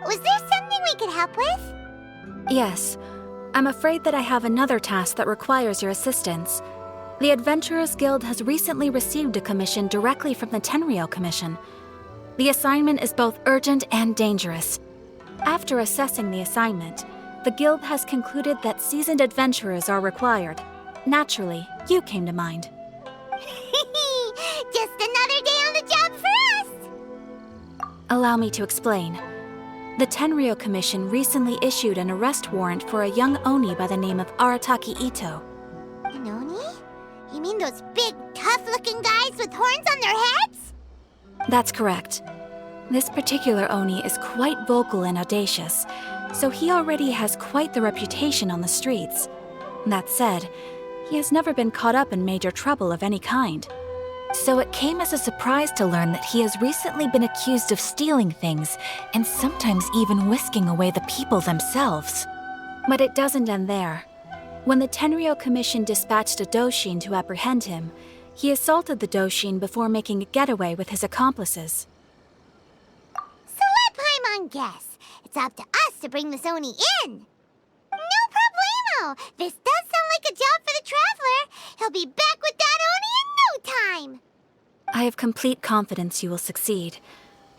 Was there something we could help with? Yes. I'm afraid that I have another task that requires your assistance. The Adventurers Guild has recently received a commission directly from the Tenryou Commission. The assignment is both urgent and dangerous. After assessing the assignment, the Guild has concluded that seasoned adventurers are required. Naturally, you came to mind. Just another day on the job for us! Allow me to explain. The Tenryou Commission recently issued an arrest warrant for a young Oni by the name of Arataki Itto. An Oni? You mean those big, tough-looking guys with horns on their heads? That's correct. This particular Oni is quite vocal and audacious, so he already has quite the reputation on the streets. That said, he has never been caught up in major trouble of any kind. So it came as a surprise to learn that he has recently been accused of stealing things, and sometimes even whisking away the people themselves. But it doesn't end there. When the Tenryou Commission dispatched a Doshin to apprehend him, he assaulted the Doshin before making a getaway with his accomplices. So let Paimon guess. It's up to us to bring this Oni in. No problemo! This does sound like a job for the Traveler. He'll be back with that Oni in no time! I have complete confidence you will succeed.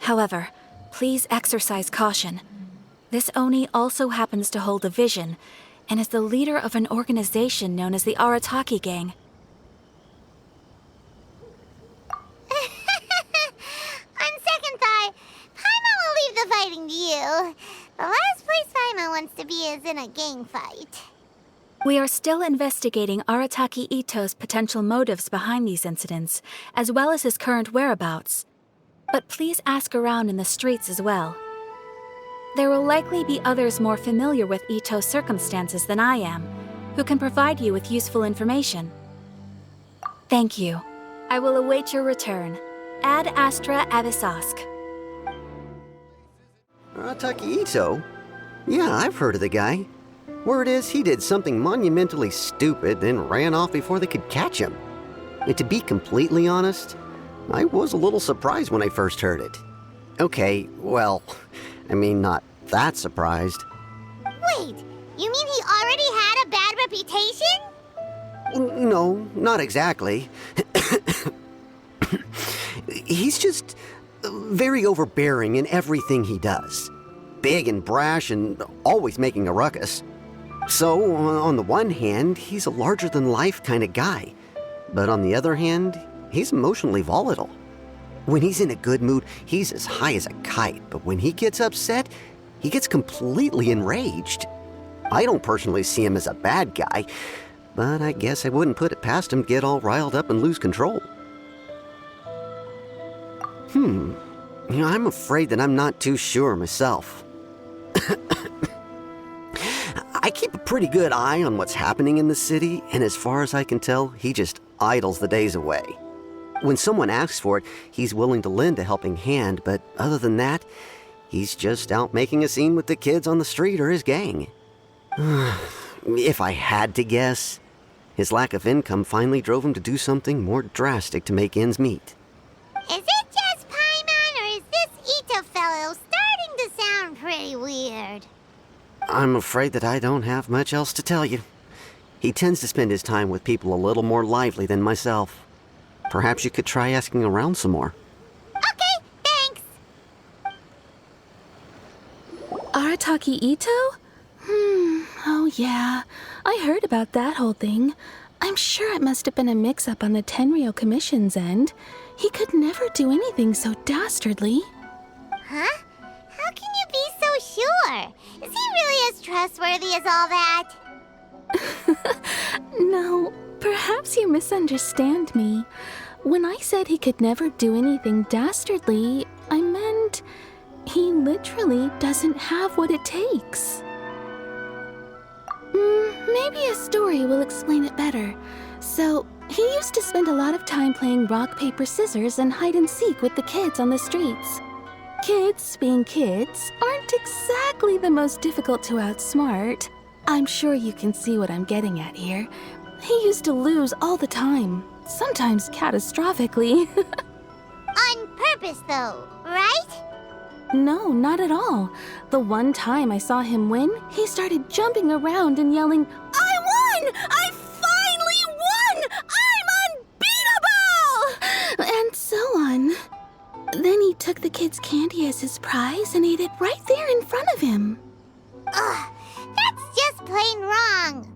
However, please exercise caution. This Oni also happens to hold a vision, and is the leader of an organization known as the Arataki Gang. On second thought, Paimon will leave the fighting to you. The last place Paimon wants to be is in a gang fight. We are still investigating Arataki Itto's potential motives behind these incidents, as well as his current whereabouts. But please ask around in the streets as well. There will likely be others more familiar with Itto's circumstances than I am, who can provide you with useful information. Thank you. I will await your return. Ad Astra Abyssosque. Arataki Itto? Yeah, I've heard of the guy. Word is, he did something monumentally stupid, then ran off before they could catch him. And to be completely honest, I was a little surprised when I first heard it. Okay, well, I mean, not that surprised. Wait, you mean he already had a bad reputation? No, not exactly. He's just very overbearing in everything he does. Big and brash and always making a ruckus. So, on the one hand, he's a larger-than-life kind of guy. But on the other hand, he's emotionally volatile. When he's in a good mood, he's as high as a kite. But when he gets upset, he gets completely enraged. I don't personally see him as a bad guy, but I guess I wouldn't put it past him to get all riled up and lose control. I'm afraid that I'm not too sure myself. I keep a pretty good eye on what's happening in the city, and as far as I can tell, he just idles the days away. When someone asks for it, he's willing to lend a helping hand, but other than that, he's just out making a scene with the kids on the street or his gang. If I had to guess, his lack of income finally drove him to do something more drastic to make ends meet. Is it just Paimon, or is this Itto fellow starting to sound pretty weird? I'm afraid that I don't have much else to tell you. He tends to spend his time with people a little more lively than myself. Perhaps you could try asking around some more. Okay, thanks! Arataki Itto? Oh yeah. I heard about that whole thing. I'm sure it must have been a mix-up on the Tenryou Commission's end. He could never do anything so dastardly. Huh? How can you be so sure? Is he really as trustworthy as all that? No, perhaps you misunderstand me. When I said he could never do anything dastardly, I meant he literally doesn't have what it takes. Maybe a story will explain it better. So, he used to spend a lot of time playing rock, paper, scissors and hide and seek with the kids on the streets. Kids, being kids, aren't exactly the most difficult to outsmart. I'm sure you can see what I'm getting at here. He used to lose all the time, sometimes catastrophically. On purpose, though, right? No, not at all. The one time I saw him win, he started jumping around and yelling, "I won! I finally won! I'm unbeatable!" And so on. Then he took the kid's candy as his prize and ate it right there in front of him. Ugh, that's just plain wrong.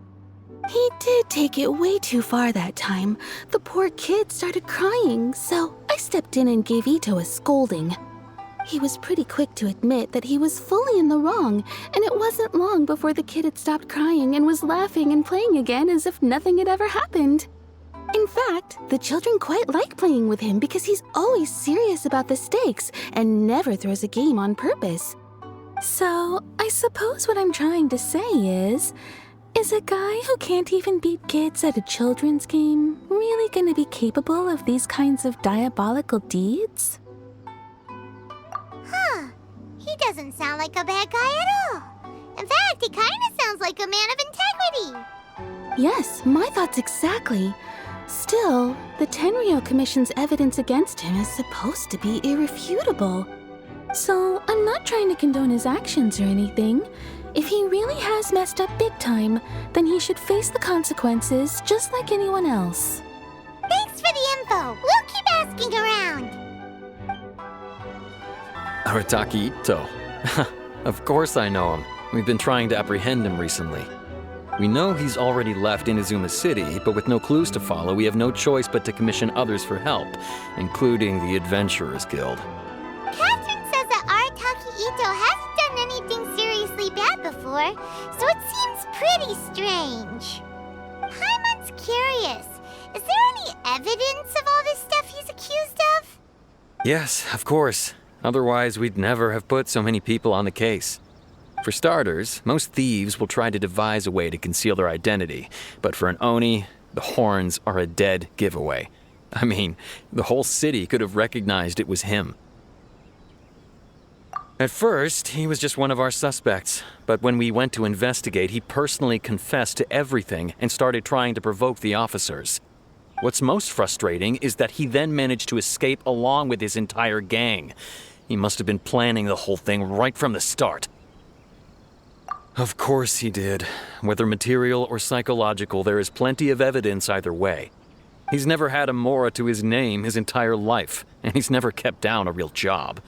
He did take it way too far that time. The poor kid started crying, so I stepped in and gave Itto a scolding. He was pretty quick to admit that he was fully in the wrong, and it wasn't long before the kid had stopped crying and was laughing and playing again as if nothing had ever happened. In fact, the children quite like playing with him because he's always serious about the stakes and never throws a game on purpose. So, I suppose what I'm trying to say is a guy who can't even beat kids at a children's game really going to be capable of these kinds of diabolical deeds? Huh. He doesn't sound like a bad guy at all. In fact, he kind of sounds like a man of integrity. Yes, my thoughts exactly. Still, the Tenryou Commission's evidence against him is supposed to be irrefutable. So, I'm not trying to condone his actions or anything. If he really has messed up big time, then he should face the consequences just like anyone else. Thanks for the info. We'll keep asking around. Arataki Itto. Of course I know him. We've been trying to apprehend him recently. We know he's already left Inazuma City, but with no clues to follow, we have no choice but to commission others for help, including the Adventurers Guild. Catherine says that Arataki Itto hasn't done anything seriously bad before, so it seems pretty strange. Paimon's curious. Is there any evidence of all this stuff he's accused of? Yes, of course. Otherwise, we'd never have put so many people on the case. For starters, most thieves will try to devise a way to conceal their identity, but for an Oni, the horns are a dead giveaway. I mean, the whole city could have recognized it was him. At first, he was just one of our suspects, but when we went to investigate, he personally confessed to everything and started trying to provoke the officers. What's most frustrating is that he then managed to escape along with his entire gang. He must have been planning the whole thing right from the start. Of course he did. Whether material or psychological, there is plenty of evidence either way. He's never had a Mora to his name his entire life, and he's never kept down a real job.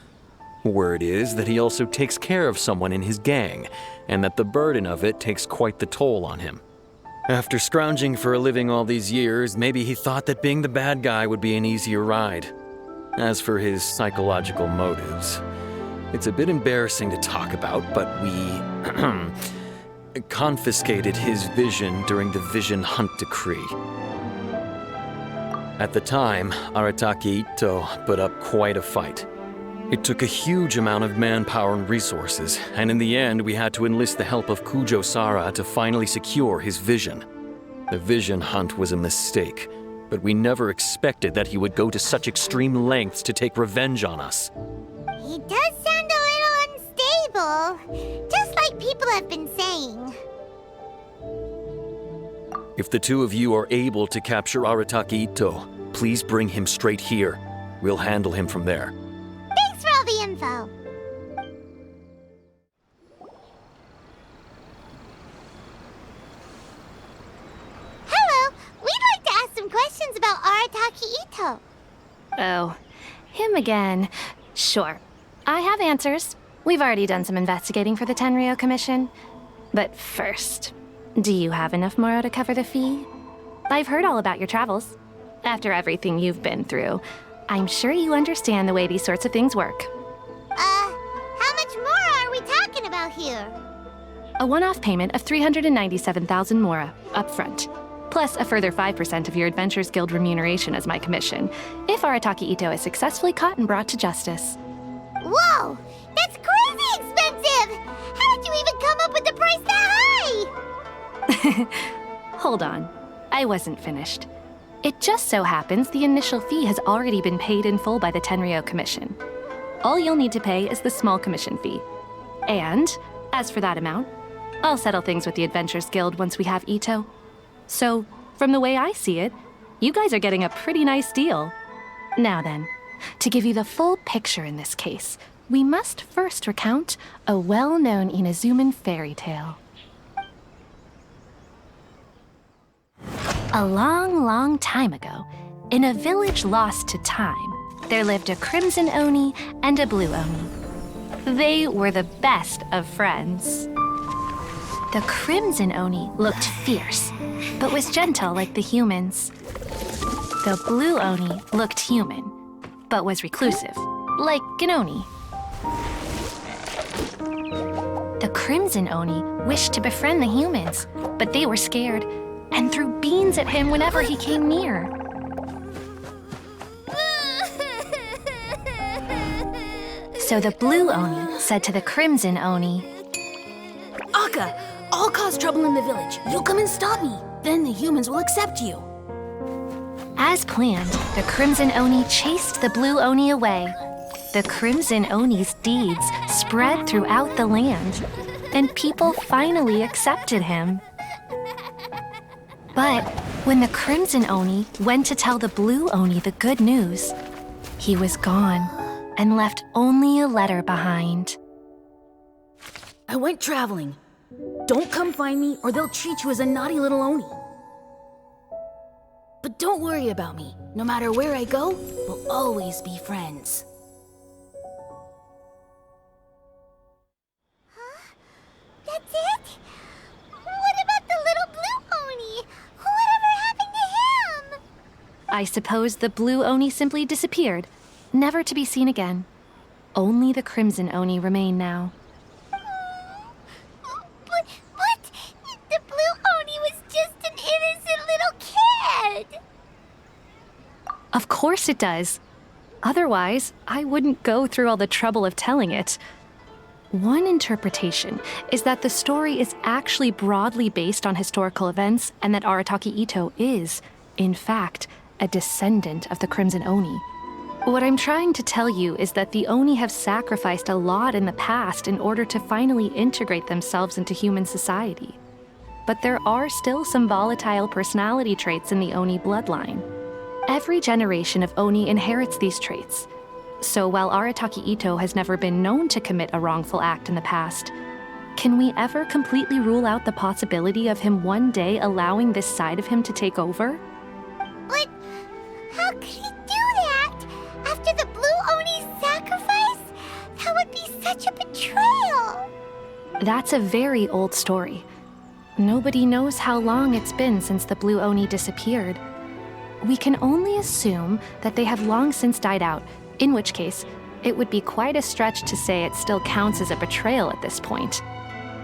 Word is that he also takes care of someone in his gang, and that the burden of it takes quite the toll on him. After scrounging for a living all these years, maybe he thought that being the bad guy would be an easier ride. As for his psychological motives, it's a bit embarrassing to talk about, but we confiscated his vision during the Vision Hunt Decree. At the time, Arataki Itto put up quite a fight. It took a huge amount of manpower and resources, and in the end we had to enlist the help of Kujo Sara to finally secure his vision. The Vision Hunt was a mistake, but we never expected that he would go to such extreme lengths to take revenge on us. He does sound a little unstable, just like people have been saying. If the two of you are able to capture Arataki Itto, please bring him straight here. We'll handle him from there. Thanks for all the info. Hello, we'd like to ask some questions about Arataki Itto. Oh, him again. Sure. I have answers. We've already done some investigating for the Tenryou Commission. But first, do you have enough Moro to cover the fee? I've heard all about your travels. After everything you've been through, I'm sure you understand the way these sorts of things work. How much more are we talking about here? A one-off payment of 397,000 Mora, up front. Plus a further 5% of your Adventurers Guild remuneration as my commission, if Arataki Itto is successfully caught and brought to justice. Whoa! That's crazy expensive! How did you even come up with the price that high? Hold on. I wasn't finished. It just so happens the initial fee has already been paid in full by the Tenryou Commission. All you'll need to pay is the small commission fee. And, as for that amount, I'll settle things with the Adventurers Guild once we have Itto. So, from the way I see it, you guys are getting a pretty nice deal. Now then, to give you the full picture in this case, we must first recount a well-known Inazuman fairy tale. A long, long time ago, in a village lost to time, there lived a crimson Oni and a blue Oni. They were the best of friends. The crimson Oni looked fierce, but was gentle like the humans. The blue Oni looked human, but was reclusive, like an Oni. The crimson Oni wished to befriend the humans, but they were scared and threw beans at him whenever he came near. So the blue Oni said to the crimson Oni, Akka, I'll cause trouble in the village. You'll come and stop me. Then the humans will accept you. As planned, the crimson Oni chased the blue Oni away. The crimson Oni's deeds spread throughout the land, and people finally accepted him. But when the crimson Oni went to tell the blue Oni the good news, he was gone and left only a letter behind. I went traveling. Don't come find me or they'll treat you as a naughty little Oni. But don't worry about me. No matter where I go, we'll always be friends. That's it? What about the little blue Oni? Whatever happened to him? I suppose the blue Oni simply disappeared, never to be seen again. Only the crimson Oni remain now. But the blue Oni was just an innocent little kid. Of course it does. Otherwise, I wouldn't go through all the trouble of telling it. One interpretation is that the story is actually broadly based on historical events and that Arataki Itto is, in fact, a descendant of the Crimson Oni. What I'm trying to tell you is that the Oni have sacrificed a lot in the past in order to finally integrate themselves into human society. But there are still some volatile personality traits in the Oni bloodline. Every generation of Oni inherits these traits. So while Arataki Itto has never been known to commit a wrongful act in the past, can we ever completely rule out the possibility of him one day allowing this side of him to take over? But how could he do that? After the blue Oni's sacrifice? That would be such a betrayal. That's a very old story. Nobody knows how long it's been since the blue Oni disappeared. We can only assume that they have long since died out, in which case, it would be quite a stretch to say it still counts as a betrayal at this point.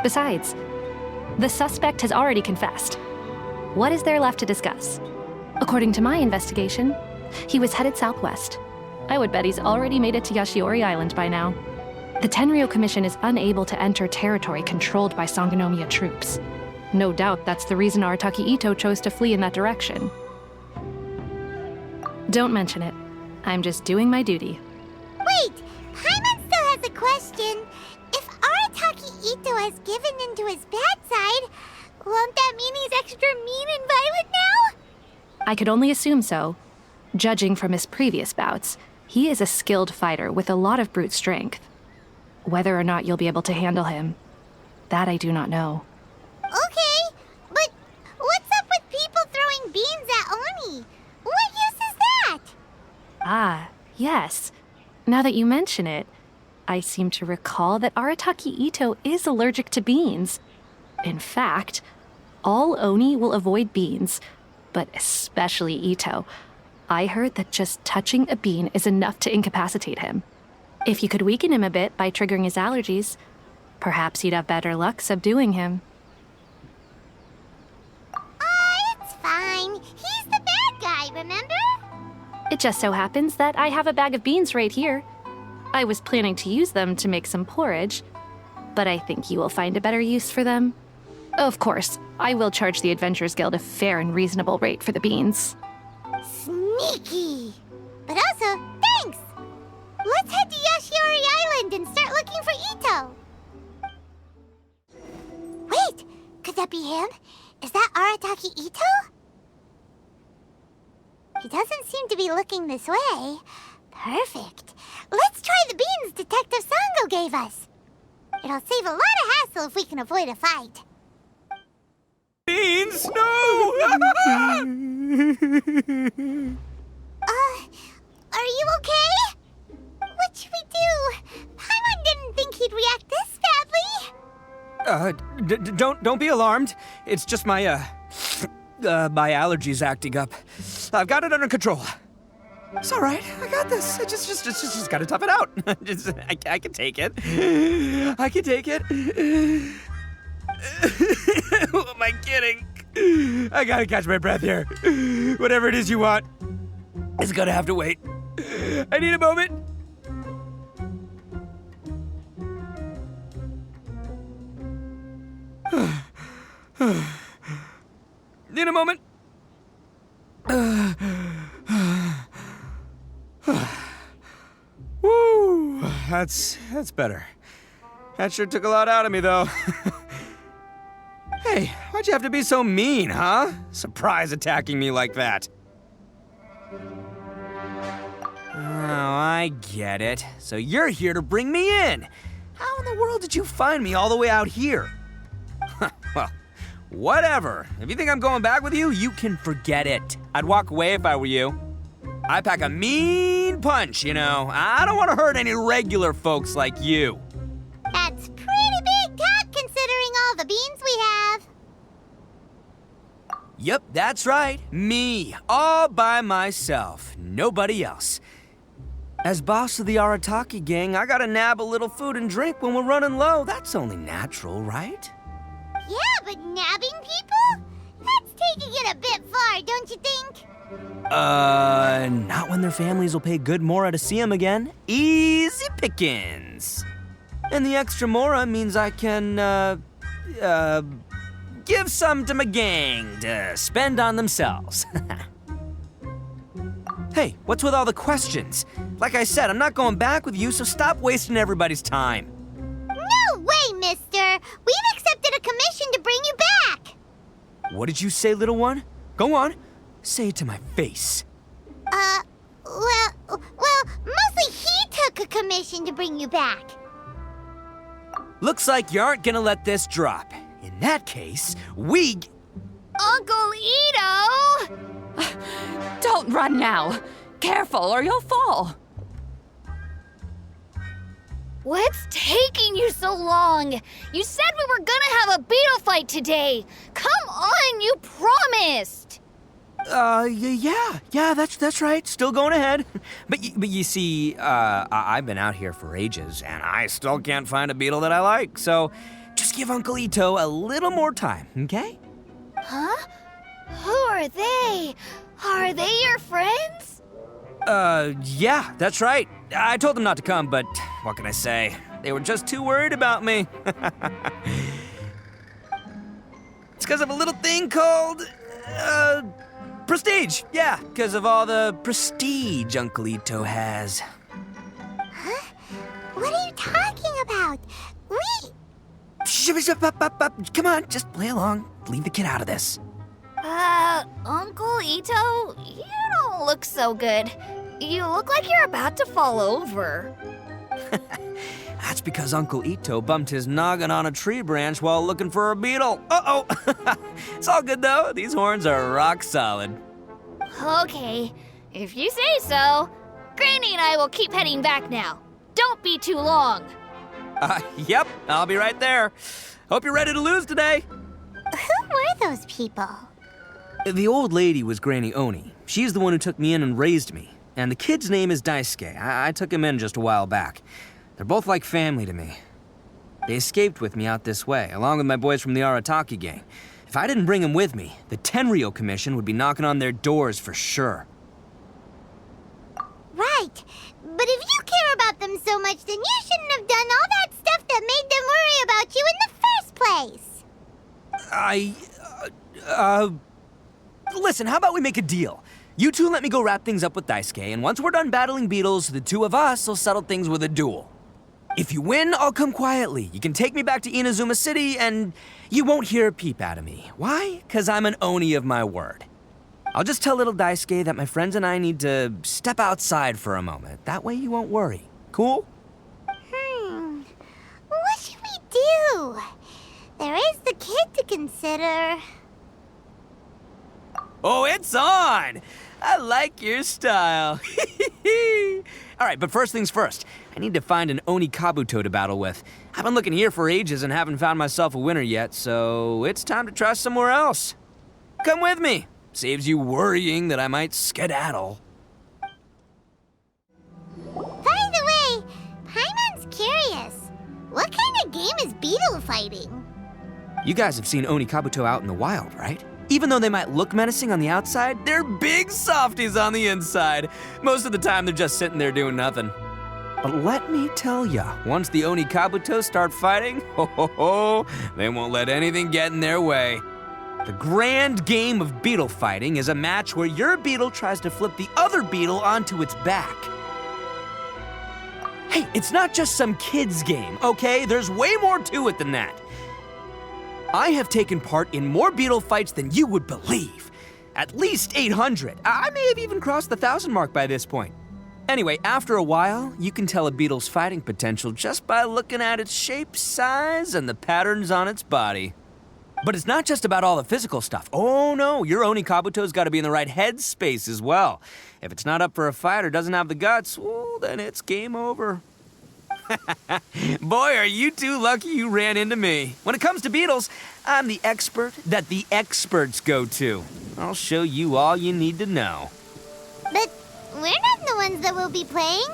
Besides, the suspect has already confessed. What is there left to discuss? According to my investigation, he was headed southwest. I would bet he's already made it to Yashiori Island by now. The Tenryou Commission is unable to enter territory controlled by Sangonomiya troops. No doubt that's the reason Arataki Itto chose to flee in that direction. Don't mention it. I'm just doing my duty. Wait, Paimon still has a question. If Arataki Itto has given in to his bad side, won't that mean he's extra mean and violent now? I could only assume so. Judging from his previous bouts, he is a skilled fighter with a lot of brute strength. Whether or not you'll be able to handle him, that I do not know. Okay, but what's up with people throwing beans at Oni? What use is that? Ah, yes. Now that you mention it, I seem to recall that Arataki Itto is allergic to beans. In fact, all Oni will avoid beans, but especially Itto. I heard that just touching a bean is enough to incapacitate him. If you could weaken him a bit by triggering his allergies, perhaps you'd have better luck subduing him. It's fine. He's the bad guy, remember? It just so happens that I have a bag of beans right here. I was planning to use them to make some porridge, but I think you will find a better use for them. Of course, I will charge the Adventurers Guild a fair and reasonable rate for the beans. Sneaky. But also, thanks. Let's head to Yashiori Island and start looking for Itto. Wait, could that be him? Is that Arataki Itto? He doesn't seem to be looking this way. Perfect. Let's try the beans Detective Sango gave us. It'll save a lot of hassle if we can avoid a fight. Beans, no! Are you okay? What should we do? Paimon didn't think he'd react this badly. Don't be alarmed. It's just my my allergies acting up. I've got it under control. It's all right. I got this. I just gotta tough it out. I can take it. I can take it. Who am I kidding? I gotta catch my breath here. Whatever it is you want, it's gonna have to wait. I need a moment. Need a moment. Woo, that's better. That sure took a lot out of me, though. Hey, why'd you have to be so mean, huh? Surprise attacking me like that. Oh, I get it. So you're here to bring me in. How in the world did you find me all the way out here? Well, whatever. If you think I'm going back with you, you can forget it. I'd walk away if I were you. I pack a mean punch, you know. I don't want to hurt any regular folks like you. That's pretty big talk considering all the beans we have. Yep, that's right. Me, all by myself. Nobody else. As boss of the Arataki gang, I gotta nab a little food and drink when we're running low. That's only natural, right? Yeah, but nabbing people? That's taking it a bit far, don't you think? Not when their families will pay good mora to see them again. Easy pickings. And the extra mora means I can, give some to my gang to spend on themselves. Hey, what's with all the questions? Like I said, I'm not going back with you, so stop wasting everybody's time. No way, mister! We've accepted a commission to bring you back! What did you say, little one? Go on. Say it to my face. Well, mostly he took a commission to bring you back. Looks like you aren't gonna let this drop. In that case, we... Uncle Itto! Don't run now. Careful or you'll fall. What's taking you so long? You said we were gonna have a beetle fight today. Come on, you promised. Yeah, that's right. Still going ahead. But you see, I've been out here for ages, and I still can't find a beetle that I like. So, just give Uncle Itto a little more time, okay? Huh? Who are they? Are they your friends? Yeah, that's right. I told them not to come, but what can I say? They were just too worried about me. It's because of a little thing called, prestige. Yeah, because of all the prestige Uncle Itto has. Huh? What are you talking about? Come on, just play along. Leave the kid out of this. Uncle Itto, you don't look so good. You look like you're about to fall over. That's because Uncle Itto bumped his noggin on a tree branch while looking for a beetle. Uh-oh. It's all good, though. These horns are rock solid. Okay, if you say so. Granny and I will keep heading back now. Don't be too long. Yep, I'll be right there. Hope you're ready to lose today. Who were those people? The old lady was Granny Oni. She's the one who took me in and raised me. And the kid's name is Daisuke. I took him in just a while back. They're both like family to me. They escaped with me out this way, along with my boys from the Arataki gang. If I didn't bring them with me, the Tenryou Commission would be knocking on their doors for sure. Right. But if you care about them so much, then you shouldn't have done all that stuff that made them worry about you in the first place. Listen, how about we make a deal? You two let me go wrap things up with Daisuke, and once we're done battling beetles, the two of us will settle things with a duel. If you win, I'll come quietly. You can take me back to Inazuma City, and you won't hear a peep out of me. Why? 'Cause I'm an Oni of my word. I'll just tell little Daisuke that my friends and I need to step outside for a moment. That way you won't worry. Cool? What should we do? There is the kid to consider. Oh, it's on! I like your style. All right, but first things first. I need to find an Oni Kabuto to battle with. I've been looking here for ages and haven't found myself a winner yet, so it's time to try somewhere else. Come with me. Saves you worrying that I might skedaddle. By the way, Paimon's curious. What kind of game is beetle fighting? You guys have seen Oni Kabuto out in the wild, right? Even though they might look menacing on the outside, they're big softies on the inside. Most of the time, they're just sitting there doing nothing. But let me tell ya, once the Oni Kabuto start fighting, they won't let anything get in their way. The grand game of beetle fighting is a match where your beetle tries to flip the other beetle onto its back. Hey, it's not just some kid's game, okay? There's way more to it than that. I have taken part in more beetle fights than you would believe. At least 800. I may have even crossed the 1,000 mark by this point. Anyway, after a while, you can tell a beetle's fighting potential just by looking at its shape, size, and the patterns on its body. But it's not just about all the physical stuff. Oh no, your Oni Kabuto's got to be in the right headspace as well. If it's not up for a fight or doesn't have the guts, well, then it's game over. Boy, are you two lucky you ran into me. When it comes to beetles, I'm the expert that the experts go to. I'll show you all you need to know. But we're not the ones that will be playing.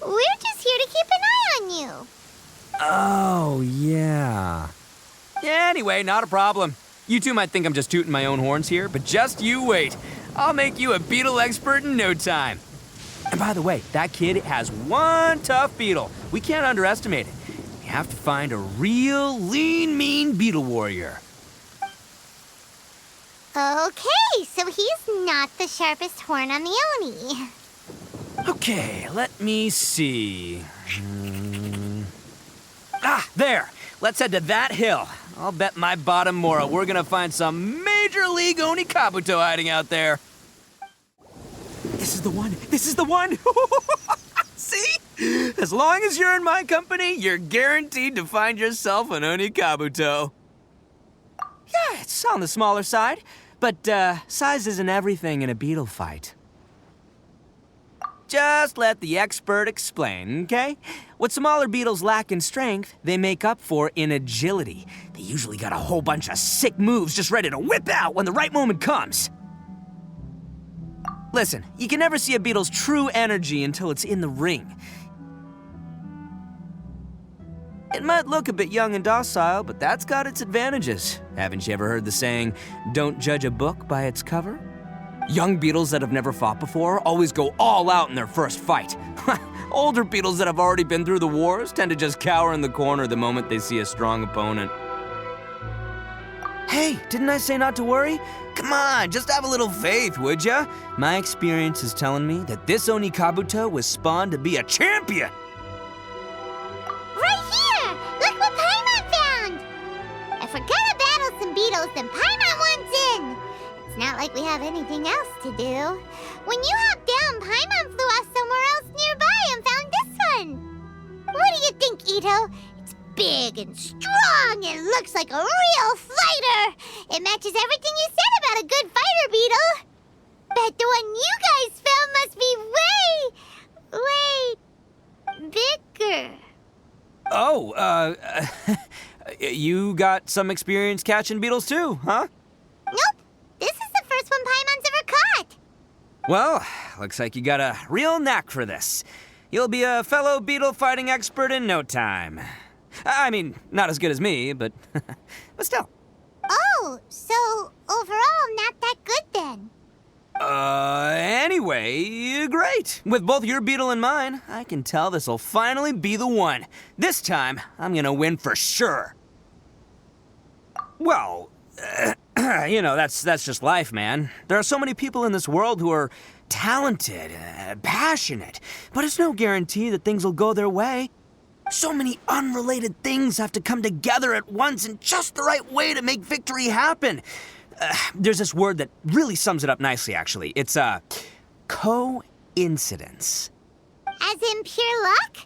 We're just here to keep an eye on you. Oh, yeah. Yeah, anyway, not a problem. You two might think I'm just tooting my own horns here, but just you wait. I'll make you a beetle expert in no time. And by the way, that kid has one tough beetle. We can't underestimate it. We have to find a real lean, mean beetle warrior. Okay, so he's not the sharpest horn on the Oni. Okay, let me see. There. Let's head to that hill. I'll bet my bottom moral we're gonna find some major league Oni Kabuto hiding out there. This is the one. This is the one. See? As long as you're in my company, you're guaranteed to find yourself an Oni Kabuto. Yeah, it's on the smaller side, but size isn't everything in a beetle fight. Just let the expert explain, okay? What smaller beetles lack in strength, they make up for in agility. They usually got a whole bunch of sick moves just ready to whip out when the right moment comes. Listen, you can never see a beetle's true energy until it's in the ring. It might look a bit young and docile, but that's got its advantages. Haven't you ever heard the saying, don't judge a book by its cover? Young beetles that have never fought before always go all out in their first fight. Older beetles that have already been through the wars tend to just cower in the corner the moment they see a strong opponent. Hey, didn't I say not to worry? Come on, just have a little faith, would ya? My experience is telling me that this Oni Kabuto was spawned to be a champion. Right here! Look what Paimon found! If we're gonna battle some beetles, then Paimon wants in! It's not like we have anything else to do. When you hopped down, Paimon flew off somewhere else nearby and found this one. What do you think, Itto? It's big and strong and looks like a real fighter. It matches everything you said about a good fighter beetle. Bet the one you guys found must be way bigger. Oh, you got some experience catching beetles too, huh? Nope. This is the first one Paimon's ever caught. Well, looks like you got a real knack for this. You'll be a fellow beetle fighting expert in no time. I mean, not as good as me, but still. Oh, so overall not that good then. Anyway, great. With both your beetle and mine, I can tell this'll finally be the one. This time, I'm gonna win for sure. Well, you know, that's just life, man. There are so many people in this world who are talented, passionate, but it's no guarantee that things will go their way. So many unrelated things have to come together at once in just the right way to make victory happen. There's this word that really sums it up nicely, actually. It's, coincidence. As in pure luck?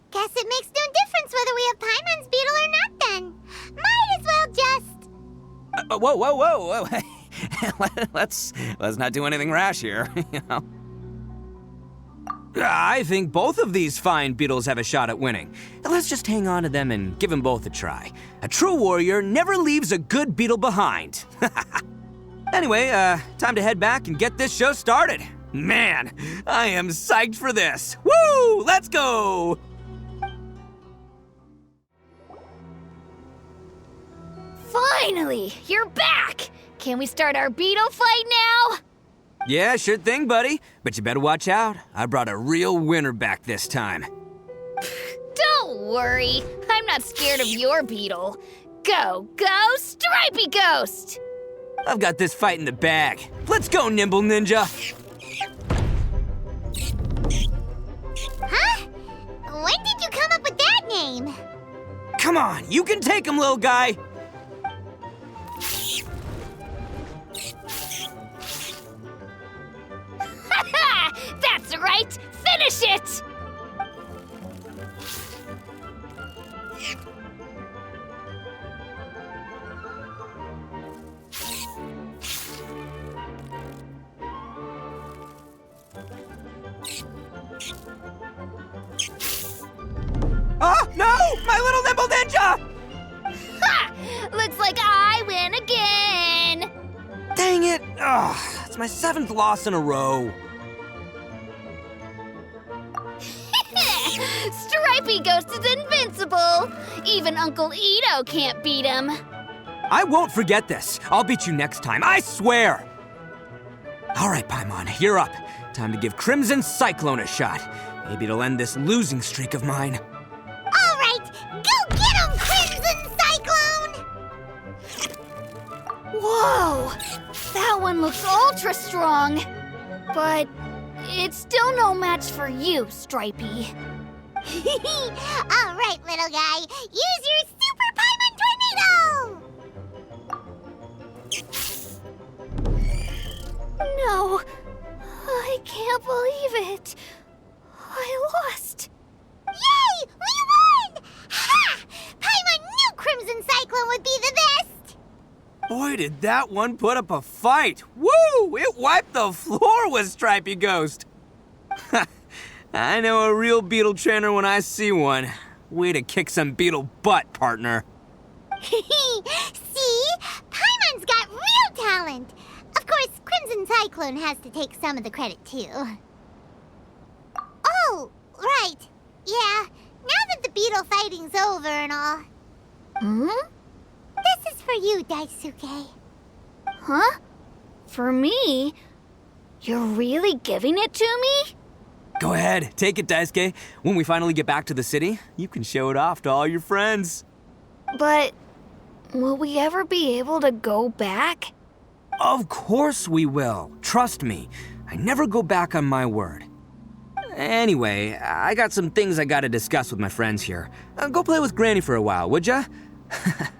Guess it makes no difference whether we have Paimon's beetle or not then. Might as well just... Whoa. let's not do anything rash here, you know. I think both of these fine beetles have a shot at winning. Let's just hang on to them and give them both a try. A true warrior never leaves a good beetle behind. Anyway, time to head back and get this show started. Man, I am psyched for this. Woo! Let's go! Finally, you're back! Can we start our beetle fight now? Yeah, sure thing, buddy. But you better watch out. I brought a real winner back this time. Don't worry, I'm not scared of your beetle. Go, Stripey Ghost! I've got this fight in the bag. Let's go, Nimble Ninja! Huh? When did you come up with that name? Come on, you can take him, little guy! That's right! Finish it! Oh, no! My little Nimble Ninja! Ha! Looks like I win again! Dang it! Ugh, it's my 7th loss in a row. Stripey Ghost is invincible! Even Uncle Itto can't beat him. I won't forget this. I'll beat you next time, I swear! All right, Paimon, you're up. Time to give Crimson Cyclone a shot. Maybe it'll end this losing streak of mine. All right, go get him, Crimson Cyclone! Whoa! That one looks ultra strong. But it's still no match for you, Stripey. All right, little guy, use your Super Paimon Tornado! No, I can't believe it. I lost. Yay! We won! Ha! Paimon knew Crimson Cyclone would be the best! Boy, did that one put up a fight. Woo! It wiped the floor with Stripey Ghost. I know a real beetle trainer when I see one. Way to kick some beetle butt, partner. See? Paimon's got real talent! Of course, Crimson Cyclone has to take some of the credit, too. Oh, right. Yeah, now that the beetle fighting's over and all. This is for you, Daisuke. Huh? For me? You're really giving it to me? Go ahead, take it, Daisuke. When we finally get back to the city, you can show it off to all your friends. But will we ever be able to go back? Of course we will. Trust me. I never go back on my word. Anyway, I got some things I gotta discuss with my friends here. Go play with Granny for a while, would ya?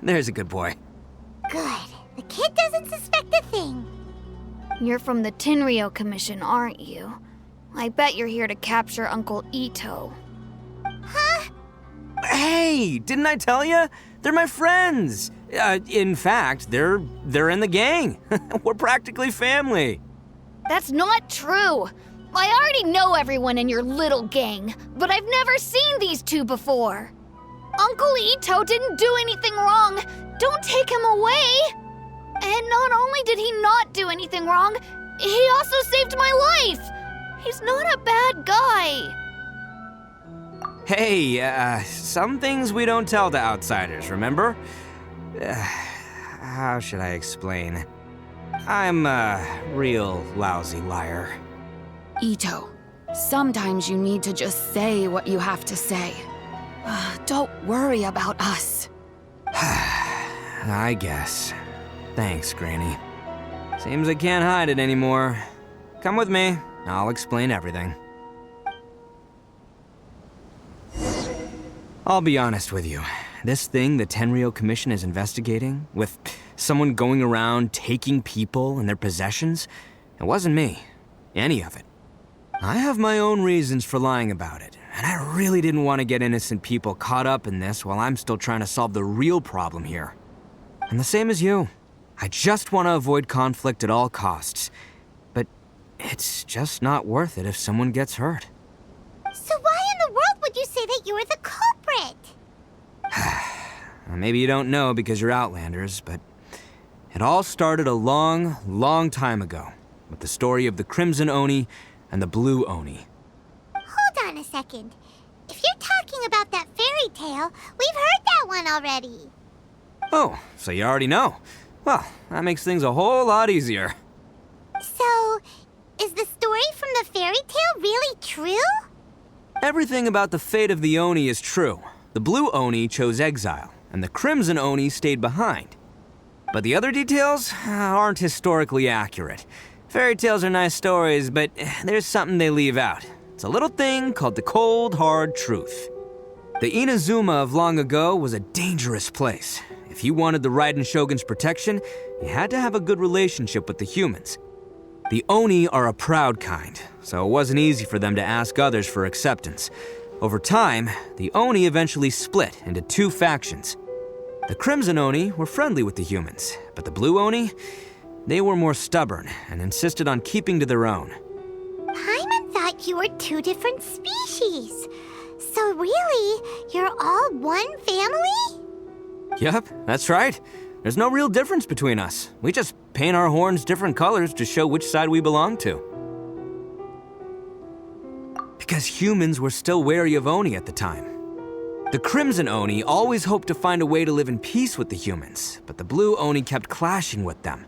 There's a good boy. Good. The kid doesn't suspect a thing. You're from the Tenryou Commission, aren't you? I bet you're here to capture Uncle Itto. Huh? Hey, didn't I tell ya? They're my friends. In fact, they're in the gang. We're practically family. That's not true. I already know everyone in your little gang, but I've never seen these two before. Uncle Itto didn't do anything wrong. Don't take him away. And not only did he not do anything wrong, he also saved my life. He's not a bad guy. Hey, some things we don't tell to outsiders, remember? How should I explain? I'm a real lousy liar. Itto, sometimes you need to just say what you have to say. Don't worry about us. I guess. Thanks, Granny. Seems I can't hide it anymore. Come with me. I'll explain everything. I'll be honest with you. This thing the Tenryou Commission is investigating, with someone going around taking people and their possessions, it wasn't me. Any of it. I have my own reasons for lying about it, And I really didn't want to get innocent people caught up in this while I'm still trying to solve the real problem here. And the same as you. I just want to avoid conflict at all costs. But it's just not worth it if someone gets hurt. So why in the world would you say that you were the culprit? Maybe you don't know because you're Outlanders, but it all started a long, long time ago with the story of the Crimson Oni and the Blue Oni. Hold on a second. If you're talking about that fairy tale, we've heard that one already. Oh, so you already know. Well, that makes things a whole lot easier. So, is the story from the fairy tale really true? Everything about the fate of the Oni is true. The Blue Oni chose exile, and the Crimson Oni stayed behind. But the other details aren't historically accurate. Fairy tales are nice stories, but there's something they leave out. It's a little thing called the cold, hard truth. The Inazuma of long ago was a dangerous place. If you wanted the Raiden Shogun's protection, you had to have a good relationship with the humans. The Oni are a proud kind, so it wasn't easy for them to ask others for acceptance. Over time, the Oni eventually split into two factions. The Crimson Oni were friendly with the humans, but the Blue Oni, they were more stubborn and insisted on keeping to their own. Paimon thought you were two different species. So really, you're all one family? Yep, that's right. There's no real difference between us. We just paint our horns different colors to show which side we belong to. Because humans were still wary of Oni at the time. The Crimson Oni always hoped to find a way to live in peace with the humans, but the Blue Oni kept clashing with them.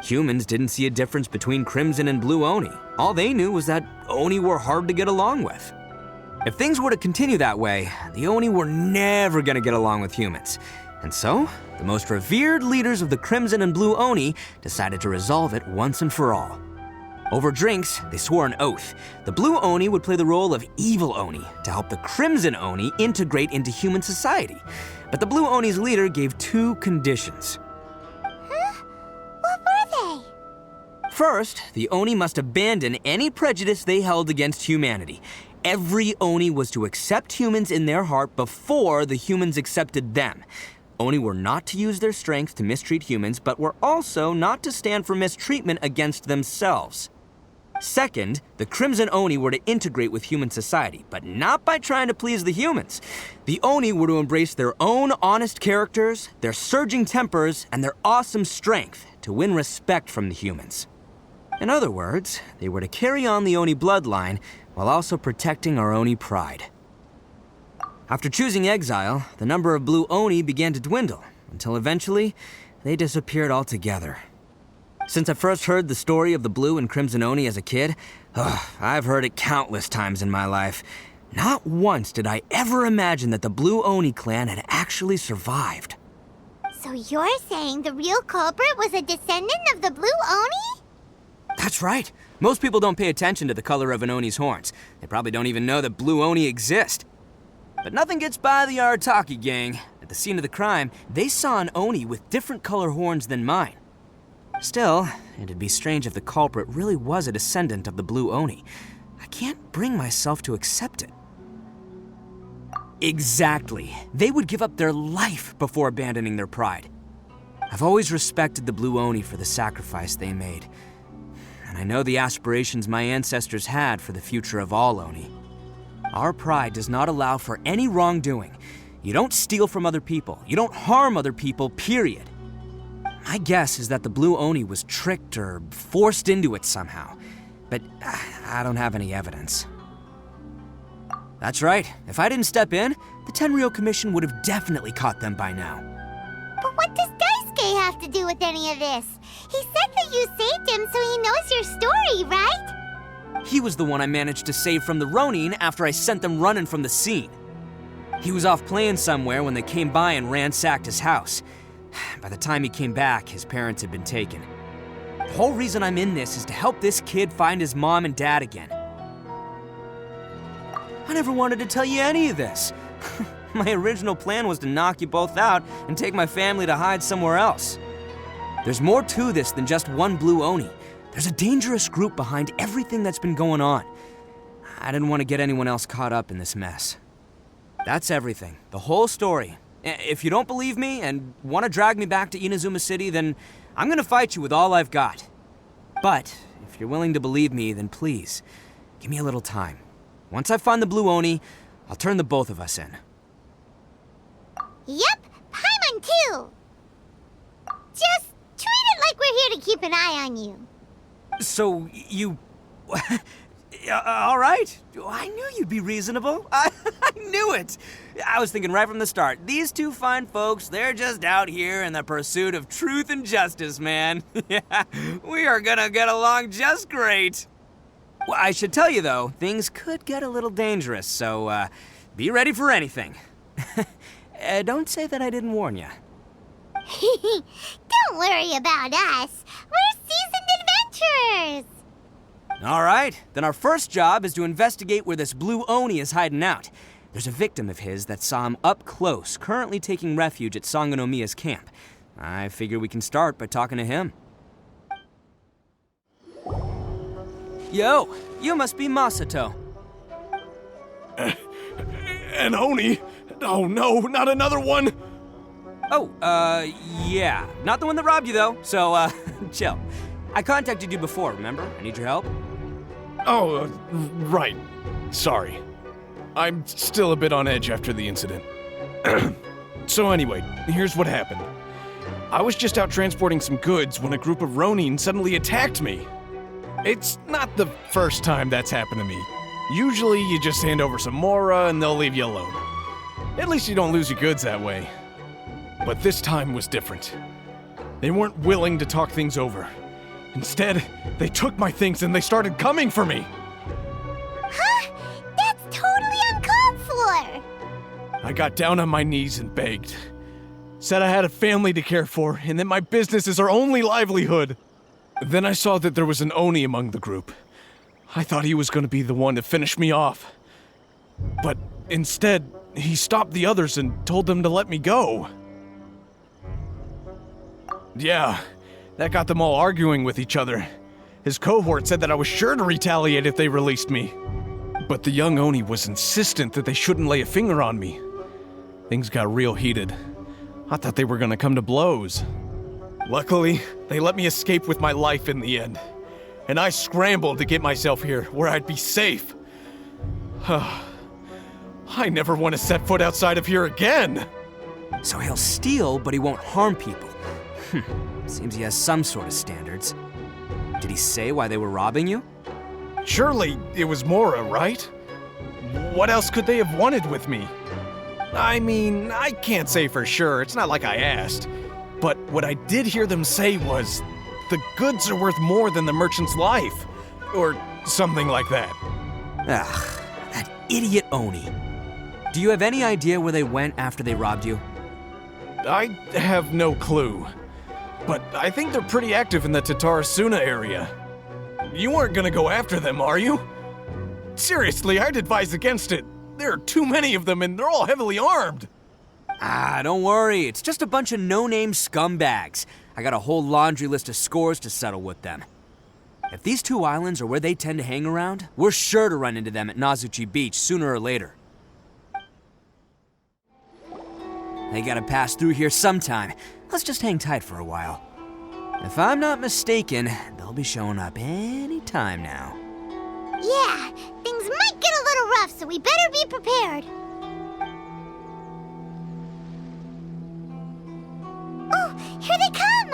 Humans didn't see a difference between Crimson and Blue Oni. All they knew was that Oni were hard to get along with. If things were to continue that way, the Oni were never gonna get along with humans. And so, the most revered leaders of the Crimson and Blue Oni decided to resolve it once and for all. Over drinks, they swore an oath. The Blue Oni would play the role of evil Oni to help the Crimson Oni integrate into human society. But the Blue Oni's leader gave two conditions. Huh? What were they? First, the Oni must abandon any prejudice they held against humanity. Every Oni was to accept humans in their heart before the humans accepted them. Oni were not to use their strength to mistreat humans, but were also not to stand for mistreatment against themselves. Second, the Crimson Oni were to integrate with human society, but not by trying to please the humans. The Oni were to embrace their own honest characters, their surging tempers, and their awesome strength to win respect from the humans. In other words, they were to carry on the Oni bloodline while also protecting our Oni pride. After choosing exile, the number of Blue Oni began to dwindle, until eventually, they disappeared altogether. Since I first heard the story of the Blue and Crimson Oni as a kid, I've heard it countless times in my life. Not once did I ever imagine that the Blue Oni clan had actually survived. So you're saying the real culprit was a descendant of the Blue Oni? That's right. Most people don't pay attention to the color of an Oni's horns. They probably don't even know that Blue Oni exist. But nothing gets by the Arataki gang. At the scene of the crime, they saw an Oni with different color horns than mine. Still, it'd be strange if the culprit really was a descendant of the Blue Oni. I can't bring myself to accept it. Exactly. They would give up their life before abandoning their pride. I've always respected the Blue Oni for the sacrifice they made. And I know the aspirations my ancestors had for the future of all Oni. Our pride does not allow for any wrongdoing. You don't steal from other people. You don't harm other people, period. My guess is that the Blue Oni was tricked or forced into it somehow. But I don't have any evidence. That's right. If I didn't step in, the Tenryou Commission would have definitely caught them by now. But what does Daisuke have to do with any of this? He said that you saved him so he knows your story, right? He was the one I managed to save from the Ronin after I sent them running from the scene. He was off playing somewhere when they came by and ransacked his house. By the time he came back, his parents had been taken. The whole reason I'm in this is to help this kid find his mom and dad again. I never wanted to tell you any of this. My original plan was to knock you both out and take my family to hide somewhere else. There's more to this than just one Blue Oni. There's a dangerous group behind everything that's been going on. I didn't want to get anyone else caught up in this mess. That's everything. The whole story. If you don't believe me and want to drag me back to Inazuma City, then I'm gonna fight you with all I've got. But if you're willing to believe me, then please, give me a little time. Once I find the Blue Oni, I'll turn the both of us in. Yep, Paimon too. Just treat it like we're here to keep an eye on you. So, you... all right. I knew you'd be reasonable. I knew it. I was thinking right from the start, these two fine folks, they're just out here in the pursuit of truth and justice, man. Yeah, we are gonna get along just great. Well, I should tell you, though, things could get a little dangerous, so be ready for anything. Don't say that I didn't warn you. Don't worry about us. We're seasoned adventurers. All right, then our first job is to investigate where this Blue Oni is hiding out. There's a victim of his that saw him up close, currently taking refuge at Sangonomiya's camp. I figure we can start by talking to him. Yo, you must be Masato. An Oni? Oh no, not another one! Oh, yeah. Not the one that robbed you, though, so, chill. I contacted you before, remember? I need your help. Oh, right. Sorry. I'm still a bit on edge after the incident. So anyway, here's what happened. I was just out transporting some goods when a group of Ronin suddenly attacked me. It's not the first time that's happened to me. Usually you just hand over some Mora and they'll leave you alone. At least you don't lose your goods that way. But this time was different. They weren't willing to talk things over. Instead, they took my things and they started coming for me. Huh? That's totally uncalled for. I got down on my knees and begged. Said I had a family to care for and that my business is our only livelihood. Then I saw that there was an Oni among the group. I thought he was going to be the one to finish me off. But instead, he stopped the others and told them to let me go. Yeah, that got them all arguing with each other. His cohort said that I was sure to retaliate if they released me. But the young Oni was insistent that they shouldn't lay a finger on me. Things got real heated. I thought they were gonna come to blows. Luckily, they let me escape with my life in the end. And I scrambled to get myself here, where I'd be safe. I never want to set foot outside of here again! So he'll steal, but he won't harm people. Seems he has some sort of standards. Did he say why they were robbing you? Surely it was Mora, right? What else could they have wanted with me? I mean, I can't say for sure, it's not like I asked. But what I did hear them say was, the goods are worth more than the merchant's life. Or something like that. Ugh, that idiot Oni. Do you have any idea where they went after they robbed you? I have no clue. But I think they're pretty active in the Tatarasuna area. You aren't gonna go after them, are you? Seriously, I'd advise against it. There are too many of them and they're all heavily armed. Ah, don't worry. It's just a bunch of no-name scumbags. I got a whole laundry list of scores to settle with them. If these two islands are where they tend to hang around, we're sure to run into them at Nazuchi Beach sooner or later. They gotta pass through here sometime. Let's just hang tight for a while. If I'm not mistaken, they'll be showing up any time now. Yeah, things might get a little rough, so we better be prepared. Oh, here they come!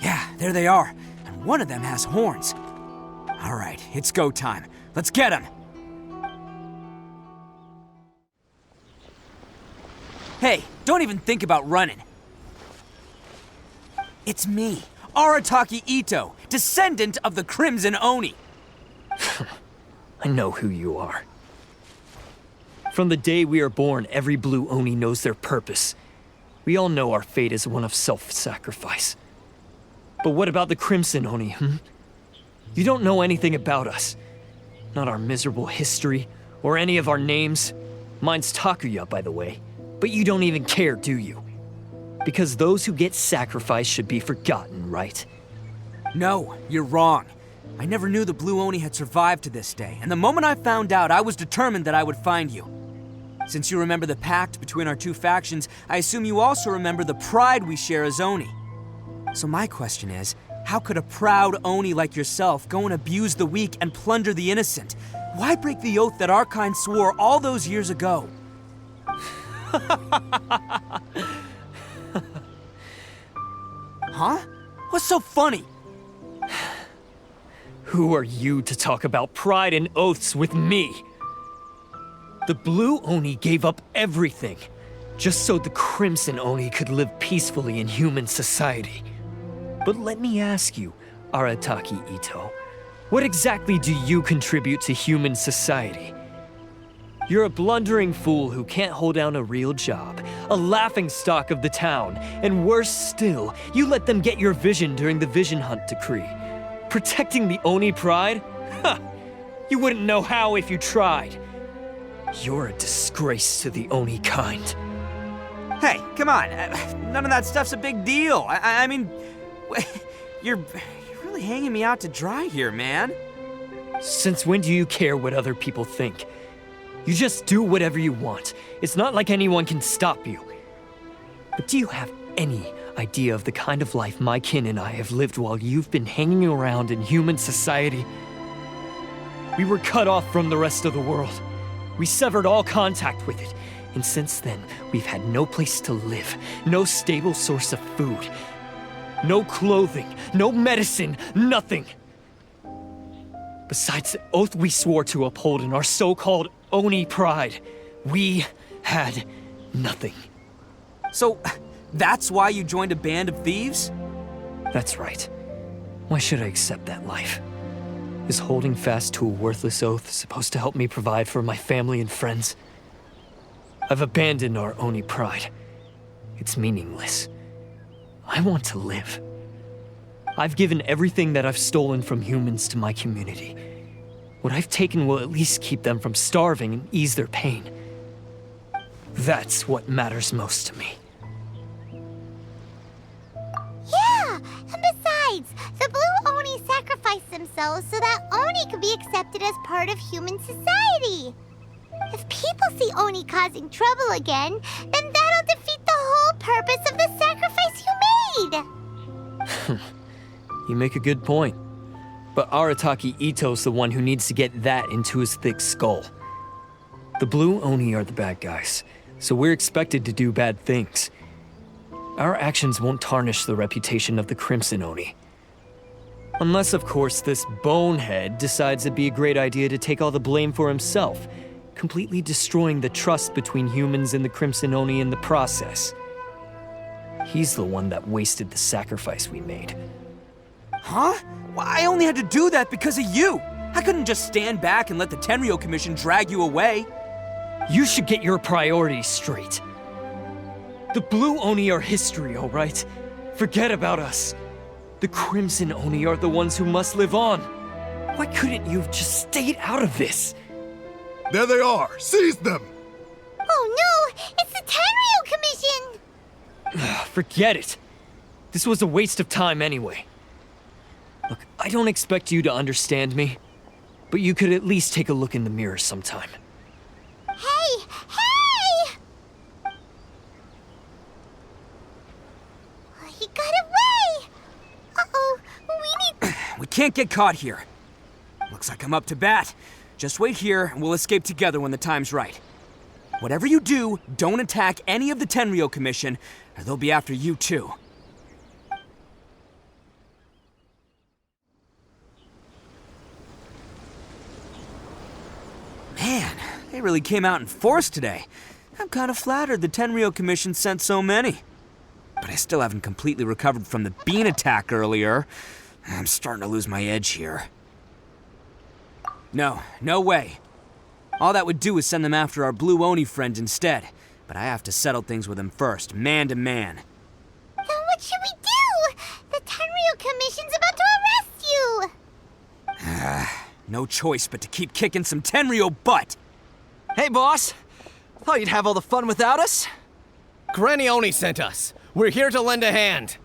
Yeah, there they are. And one of them has horns. All right, it's go time. Let's get them! Hey, don't even think about running. It's me, Arataki Itto, descendant of the Crimson Oni. I know who you are. From the day we are born, every Blue Oni knows their purpose. We all know our fate is one of self-sacrifice. But what about the Crimson Oni, You don't know anything about us. Not our miserable history, or any of our names. Mine's Takuya, by the way. But you don't even care, do you? Because those who get sacrificed should be forgotten, right? No, you're wrong. I never knew the Blue Oni had survived to this day, and the moment I found out, I was determined that I would find you. Since you remember the pact between our two factions, I assume you also remember the pride we share as Oni. So my question is, how could a proud Oni like yourself go and abuse the weak and plunder the innocent? Why break the oath that our kind swore all those years ago? Huh? What's so funny? Who are you to talk about pride and oaths with me? The Blue Oni gave up everything, just so the Crimson Oni could live peacefully in human society. But let me ask you, Arataki Itto, what exactly do you contribute to human society? You're a blundering fool who can't hold down a real job, a laughingstock of the town, and worse still, you let them get your vision during the Vision Hunt decree. Protecting the Oni pride? Ha! You wouldn't know how if you tried. You're a disgrace to the Oni kind. Hey, come on. None of that stuff's a big deal. I mean, you're really hanging me out to dry here, man. Since when do you care what other people think? You just do whatever you want. It's not like anyone can stop you. But do you have any idea of the kind of life my kin and I have lived while you've been hanging around in human society? We were cut off from the rest of the world. We severed all contact with it. And since then, we've had no place to live, no stable source of food, no clothing, no medicine, nothing. Besides the oath we swore to uphold in our so-called Oni pride, we had nothing. So, that's why you joined a band of thieves? That's right. Why should I accept that life? Is holding fast to a worthless oath supposed to help me provide for my family and friends? I've abandoned our Oni pride. It's meaningless. I want to live. I've given everything that I've stolen from humans to my community. What I've taken will at least keep them from starving and ease their pain. That's what matters most to me. Yeah, and besides, the Blue Oni sacrificed themselves so that Oni could be accepted as part of human society. If people see Oni causing trouble again, then that'll defeat the whole purpose of the sacrifice you made. You make a good point. But Arataki Itto's the one who needs to get that into his thick skull. The Blue Oni are the bad guys, so we're expected to do bad things. Our actions won't tarnish the reputation of the Crimson Oni. Unless, of course, this bonehead decides it'd be a great idea to take all the blame for himself, completely destroying the trust between humans and the Crimson Oni in the process. He's the one that wasted the sacrifice we made. Huh? Well, I only had to do that because of you. I couldn't just stand back and let the Tenryou Commission drag you away. You should get your priorities straight. The Blue Oni are history, all right? Forget about us. The Crimson Oni are the ones who must live on. Why couldn't you have just stayed out of this? There they are! Seize them! Oh no! It's the Tenryou Commission! Forget it. This was a waste of time anyway. Look, I don't expect you to understand me, but you could at least take a look in the mirror sometime. Hey! Hey! He got away! Uh-oh, we need... We can't get caught here. Looks like I'm up to bat. Just wait here, and we'll escape together when the time's right. Whatever you do, don't attack any of the Tenryou Commission, or they'll be after you too. Man, they really came out in force today. I'm kind of flattered the Tenryou Commission sent so many. But I still haven't completely recovered from the bean attack earlier. I'm starting to lose my edge here. No way. All that would do is send them after our Blue Oni friend instead. But I have to settle things with him first, man to man. Then what should we do? The Tenryou Commission's about to arrest you! No choice but to keep kicking some Tenryou butt! Hey, boss! Thought you'd have all the fun without us? Granny Oni sent us. We're here to lend a hand.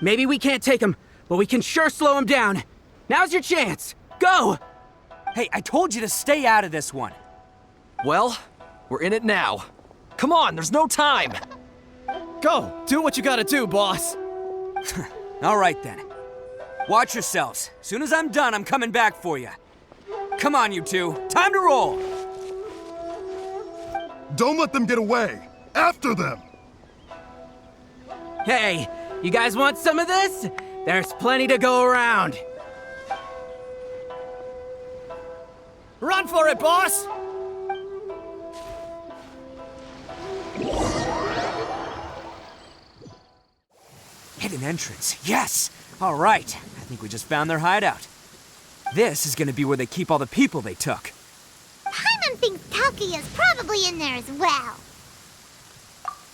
Maybe we can't take him, but we can sure slow him down. Now's your chance. Go! Hey, I told you to stay out of this one. Well, we're in it now. Come on, there's no time. Go! Do what you gotta do, boss! All right then. Watch yourselves. Soon as I'm done, I'm coming back for you. Come on, you two. Time to roll! Don't let them get away! After them! Hey, you guys want some of this? There's plenty to go around. Run for it, boss! Hidden entrance, yes! All right, I think we just found their hideout. This is gonna be where they keep all the people they took. Paimon thinks Takuya's probably in there as well.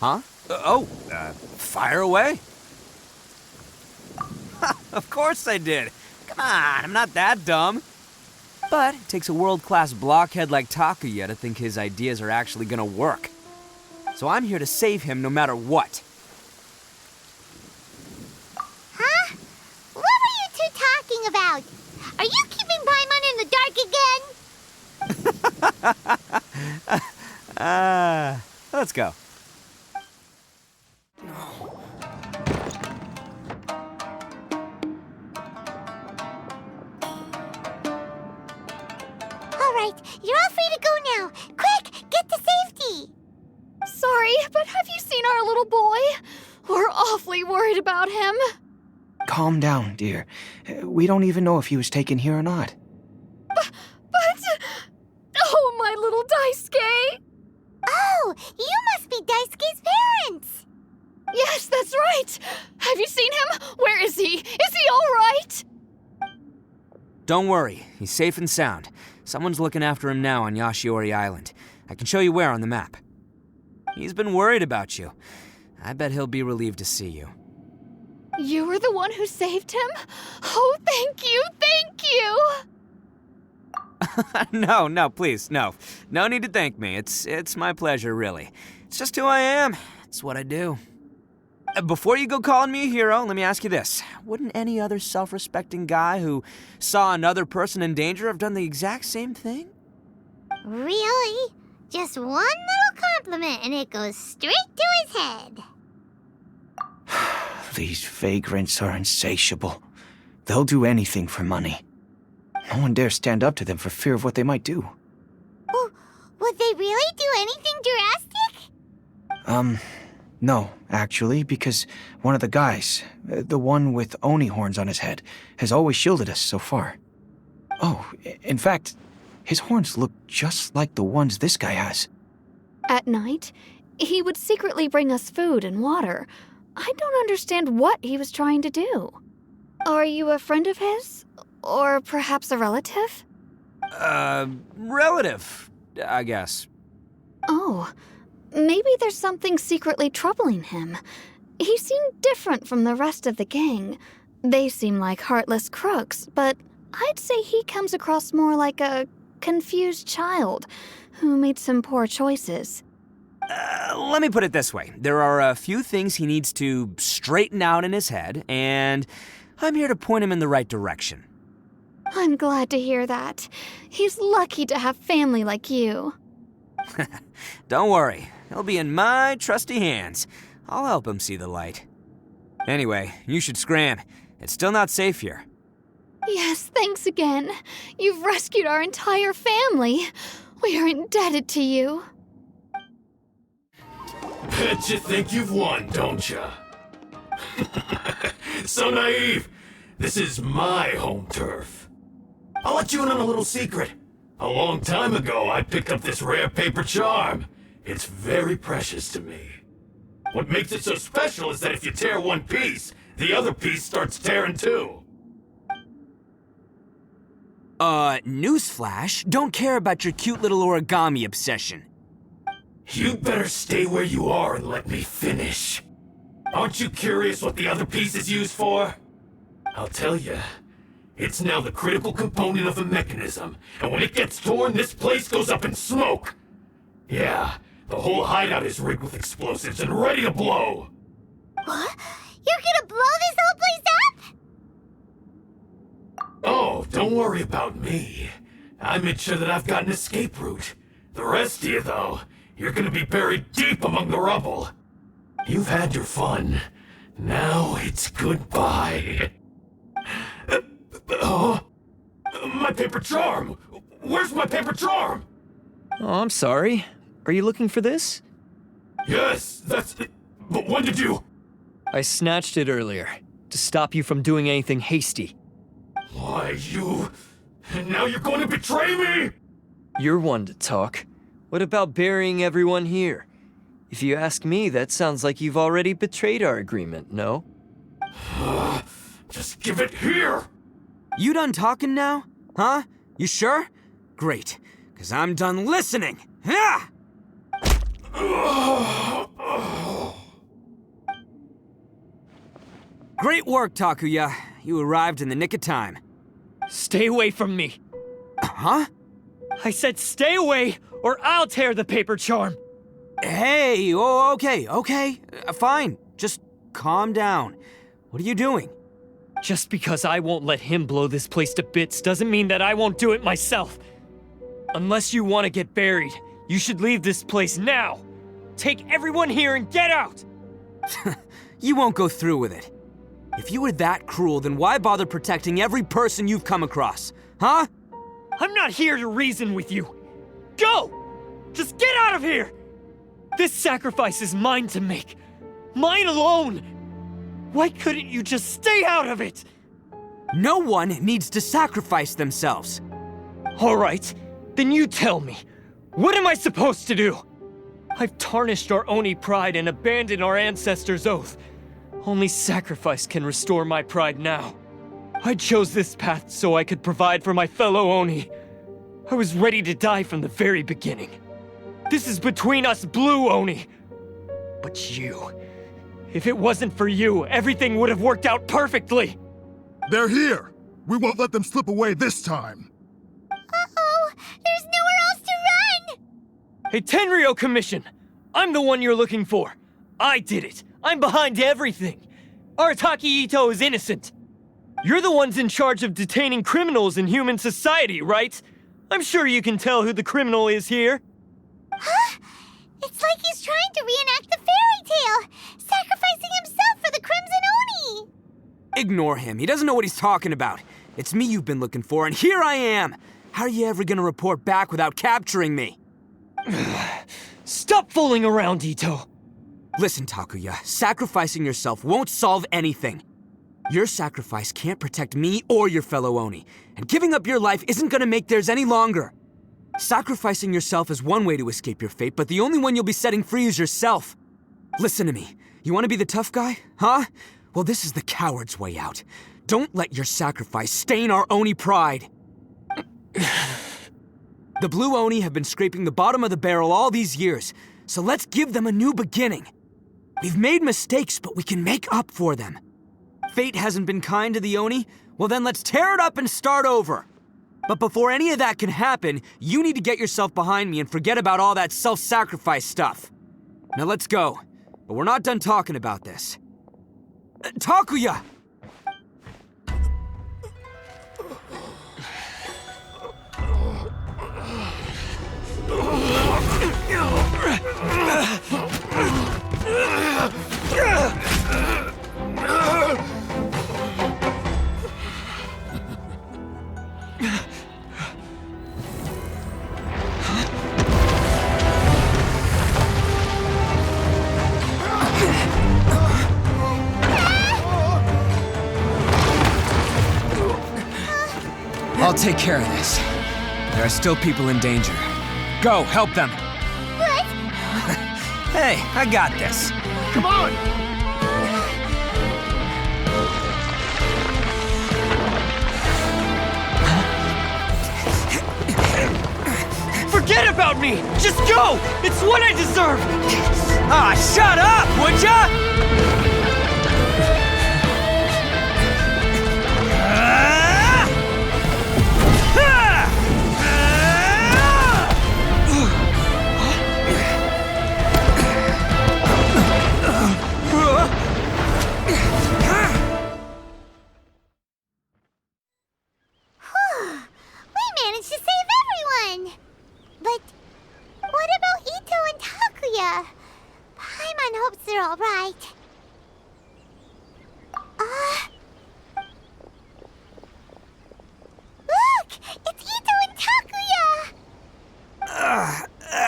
Huh? Fire away. Of course I did. Come on, I'm not that dumb. But it takes a world-class blockhead like Takuya to think his ideas are actually gonna work. So I'm here to save him no matter what. Huh? What were you two talking about? Are you keeping Paimon in the dark again? Let's go. All right, you're all free to go now. Quick, get to safety. Sorry, but have you seen our little boy? We're awfully worried about him. Calm down, dear. We don't even know if he was taken here or not. But... Oh, my little Daisuke! Oh, you must be Daisuke's parents. Yes, that's right! Have you seen him? Where is he? Is he all right? Don't worry, he's safe and sound. Someone's looking after him now on Yashiori Island. I can show you where on the map. He's been worried about you. I bet he'll be relieved to see you. You were the one who saved him? Oh, thank you, thank you! No, please, no. No need to thank me. It's my pleasure, really. It's just who I am. It's what I do. Before you go calling me a hero, let me ask you this. Wouldn't any other self-respecting guy who saw another person in danger have done the exact same thing? Really? Just one little compliment and it goes straight to his head. These vagrants are insatiable. They'll do anything for money. No one dares stand up to them for fear of what they might do. Oh, would they really do anything drastic? No, actually, because one of the guys, the one with Oni horns on his head, has always shielded us so far. Oh, in fact, his horns look just like the ones this guy has. At night, he would secretly bring us food and water. I don't understand what he was trying to do. Are you a friend of his? Or perhaps a relative? Relative, I guess. Oh, maybe there's something secretly troubling him. He seemed different from the rest of the gang. They seem like heartless crooks, but I'd say he comes across more like a confused child who made some poor choices. Let me put it this way. There are a few things he needs to straighten out in his head, and I'm here to point him in the right direction. I'm glad to hear that. He's lucky to have family like you. Don't worry. He'll be in my trusty hands. I'll help him see the light. Anyway, you should scram. It's still not safe here. Yes, thanks again. You've rescued our entire family. We are indebted to you. Bet you think you've won, don't ya? So naive. This is my home turf. I'll let you in on a little secret. A long time ago, I picked up this rare paper charm. It's very precious to me. What makes it so special is that if you tear one piece, the other piece starts tearing too. Newsflash, don't care about your cute little origami obsession. You better stay where you are and let me finish. Aren't you curious what the other piece is used for? I'll tell you. It's now the critical component of a mechanism, and when it gets torn, this place goes up in smoke. Yeah, the whole hideout is rigged with explosives and ready to blow. What? You're gonna blow this whole place up? Oh, Don't worry about me. I made sure that I've got an escape route. The rest of you, though, you're gonna be buried deep among the rubble. You've had your fun. Now it's goodbye. My paper charm! Where's my paper charm? Oh, I'm sorry. Are you looking for this? Yes, that's... But when did you... I snatched it earlier, to stop you from doing anything hasty. Why, you... And now you're going to betray me? You're one to talk. What about burying everyone here? If you ask me, that sounds like you've already betrayed our agreement, no? Just give it here! You done talking now? Huh? You sure? Great, because I'm done listening. Ah! Great work, Takuya. You arrived in the nick of time. Stay away from me. Huh? I said stay away, or I'll tear the paper charm. Hey, oh, okay. Fine. Just calm down. What are you doing? Just because I won't let him blow this place to bits doesn't mean that I won't do it myself. Unless you want to get buried, you should leave this place now. Take everyone here and get out! You won't go through with it. If you were that cruel, then why bother protecting every person you've come across? Huh? I'm not here to reason with you. Go! Just get out of here! This sacrifice is mine to make. Mine alone! Why couldn't you just stay out of it? No one needs to sacrifice themselves. All right, then you tell me. What am I supposed to do? I've tarnished our Oni pride and abandoned our ancestors' oath. Only sacrifice can restore my pride now. I chose this path so I could provide for my fellow Oni. I was ready to die from the very beginning. This is between us blue Oni. But you... If it wasn't for you, everything would have worked out perfectly! They're here! We won't let them slip away this time! Uh-oh! There's nowhere else to run! Hey, Tenryo Commission! I'm the one you're looking for! I did it! I'm behind everything! Arataki Itto is innocent! You're the ones in charge of detaining criminals in human society, right? I'm sure you can tell who the criminal is here. Huh? It's like he's trying to reenact the fairy tale, sacrificing himself for the Crimson Oni! Ignore him. He doesn't know what he's talking about. It's me you've been looking for, and here I am! How are you ever gonna report back without capturing me? Stop fooling around, Itto! Listen, Takuya, sacrificing yourself won't solve anything. Your sacrifice can't protect me or your fellow Oni, and giving up your life isn't gonna make theirs any longer. Sacrificing yourself is one way to escape your fate, but the only one you'll be setting free is yourself. Listen to me. You want to be the tough guy? Huh? Well, this is the coward's way out. Don't let your sacrifice stain our Oni pride. The blue Oni have been scraping the bottom of the barrel all these years, so let's give them a new beginning. We've made mistakes, but we can make up for them. Fate hasn't been kind to the Oni? Well then let's tear it up and start over. But before any of that can happen, you need to get yourself behind me and forget about all that self-sacrifice stuff. Now let's go. But we're not done talking about this. Takuya! I'll take care of this. There are still people in danger. Go, help them. What? Hey, I got this. Come on! Forget about me! Just go! It's what I deserve! Ah, shut up, would ya?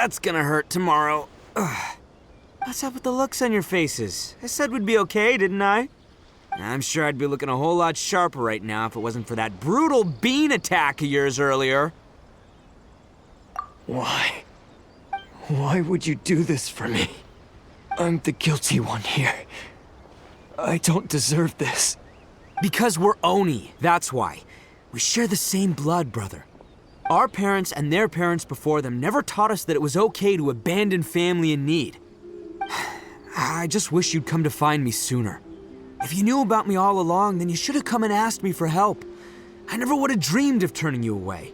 That's gonna hurt tomorrow. Ugh. What's up with the looks on your faces? I said we'd be okay, didn't I? I'm sure I'd be looking a whole lot sharper right now if it wasn't for that brutal bean attack of yours earlier. Why? Why would you do this for me? I'm the guilty one here. I don't deserve this. Because we're Oni, that's why. We share the same blood, brother. Our parents and their parents before them never taught us that it was okay to abandon family in need. I just wish you'd come to find me sooner. If you knew about me all along, then you should have come and asked me for help. I never would have dreamed of turning you away.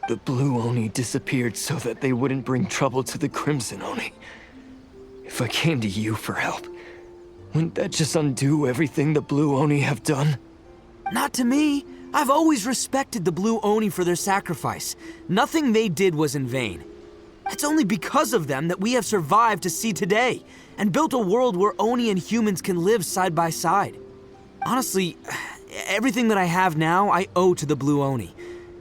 The Blue Oni disappeared so that they wouldn't bring trouble to the Crimson Oni. If I came to you for help, wouldn't that just undo everything the Blue Oni have done? Not to me. I've always respected the Blue Oni for their sacrifice. Nothing they did was in vain. It's only because of them that we have survived to see today, and built a world where Oni and humans can live side by side. Honestly, everything that I have now, I owe to the Blue Oni.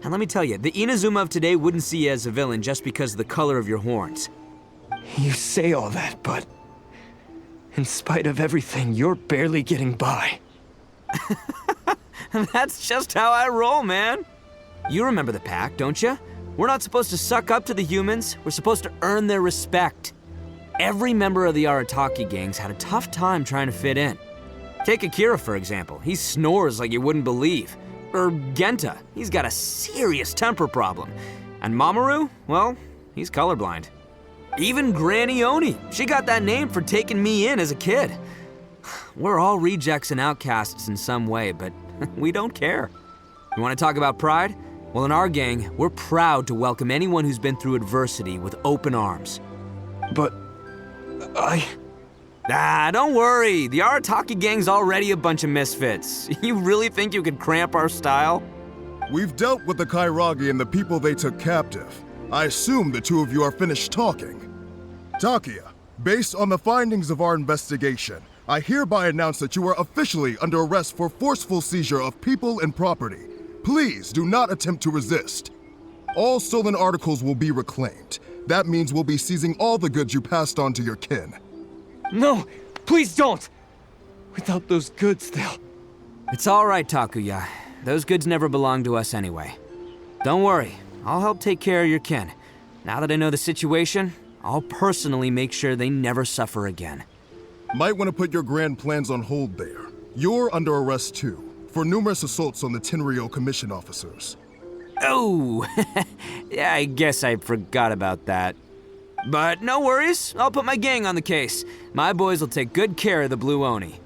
And let me tell you, the Inazuma of today wouldn't see you as a villain just because of the color of your horns. You say all that, but in spite of everything, you're barely getting by. That's just how I roll, man. You remember the pact, don't you? We're not supposed to suck up to the humans. We're supposed to earn their respect. Every member of the Arataki gangs had a tough time trying to fit in. Take Akira, for example. He snores like you wouldn't believe. Or Genta. He's got a serious temper problem. And Mamoru, well, he's colorblind. Even Granny Oni. She got that name for taking me in as a kid. We're all rejects and outcasts in some way, but we don't care. You want to talk about pride? Well, in our gang, we're proud to welcome anyone who's been through adversity with open arms. But don't worry. The Arataki gang's already a bunch of misfits. You really think you could cramp our style? We've dealt with the Kairagi and the people they took captive. I assume the two of you are finished talking. Takia, based on the findings of our investigation, I hereby announce that you are officially under arrest for forceful seizure of people and property. Please do not attempt to resist. All stolen articles will be reclaimed. That means we'll be seizing all the goods you passed on to your kin. No, please don't! Without those goods, they'll... It's all right, Takuya. Those goods never belonged to us anyway. Don't worry, I'll help take care of your kin. Now that I know the situation, I'll personally make sure they never suffer again. Might want to put your grand plans on hold there. You're under arrest too, for numerous assaults on the Tenryou Commission officers. Oh, yeah, I guess I forgot about that. But no worries, I'll put my gang on the case. My boys will take good care of the Blue Oni.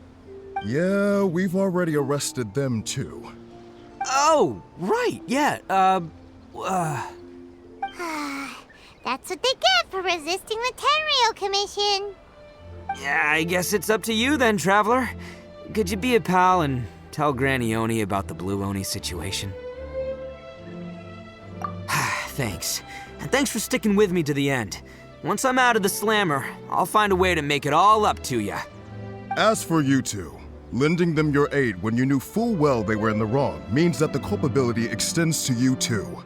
Yeah, we've already arrested them too. Oh, right, yeah, That's what they get for resisting the Tenryou Commission. Yeah, I guess it's up to you then, Traveler. Could you be a pal and tell Granny Oni about the Blue Oni situation? Thanks. And thanks for sticking with me to the end. Once I'm out of the slammer, I'll find a way to make it all up to ya. As for you two, lending them your aid when you knew full well they were in the wrong means that the culpability extends to you too.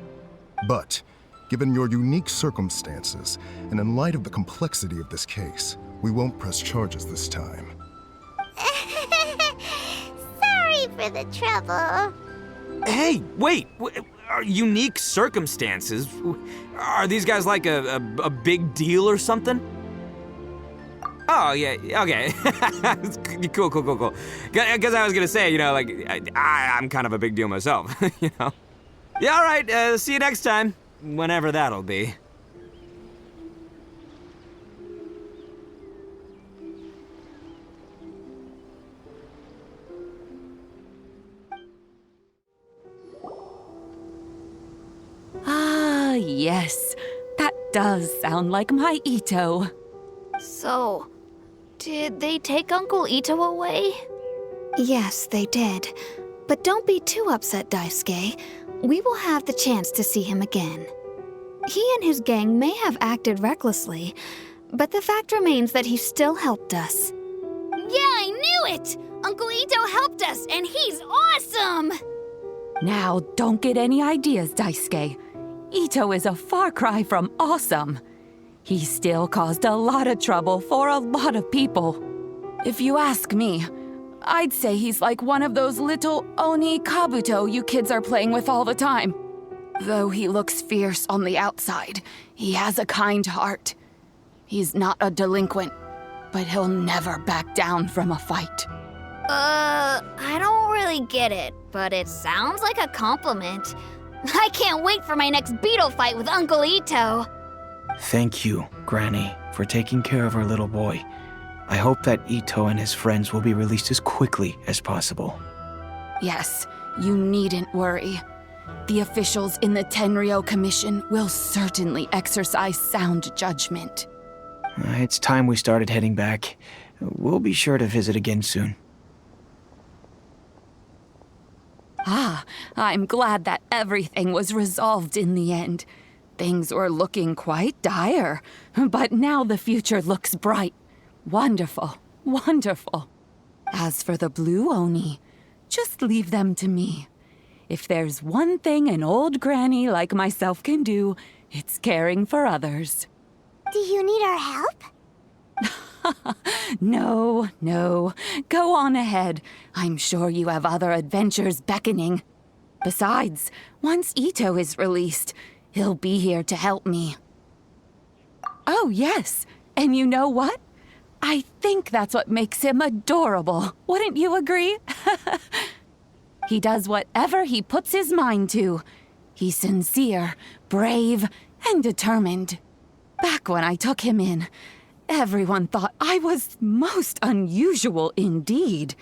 But, given your unique circumstances, and in light of the complexity of this case, we won't press charges this time. Sorry for the trouble. Hey, wait! Unique circumstances? Are these guys like a big deal or something? Oh, yeah, okay. Cool. Because I was gonna say, I'm kind of a big deal myself, you know? Yeah, all right, see you next time. Whenever that'll be. Ah, yes. That does sound like my Itto. So, did they take Uncle Itto away? Yes, they did. But don't be too upset, Daisuke. We will have the chance to see him again. He and his gang may have acted recklessly, but the fact remains that he still helped us. Yeah, I knew it! Uncle Itto helped us, and he's awesome! Now, don't get any ideas, Daisuke. Itto is a far cry from awesome. he still caused a lot of trouble for a lot of people. If you ask me, I'd say he's like one of those little Oni Kabuto you kids are playing with all the time. Though he looks fierce on the outside, he has a kind heart. He's not a delinquent, but he'll never back down from a fight. I don't really get it, but it sounds like a compliment. I can't wait for my next beetle fight with Uncle Itto. Thank you, Granny, for taking care of our little boy. I hope that Itto and his friends will be released as quickly as possible. Yes, you needn't worry. The officials in the Tenryou Commission will certainly exercise sound judgment. It's time we started heading back. We'll be sure to visit again soon. I'm glad that everything was resolved in the end. Things were looking quite dire, but now the future looks bright. Wonderful, wonderful. As for the Blue Oni, just leave them to me. If there's one thing an old granny like myself can do, it's caring for others. Do you need our help? No. Go on ahead. I'm sure you have other adventures beckoning. Besides, once Itto is released, he'll be here to help me. Oh, yes. And you know what? I think that's what makes him adorable. Wouldn't you agree? He does whatever he puts his mind to. He's sincere, brave, and determined. Back when I took him in, everyone thought I was most unusual indeed.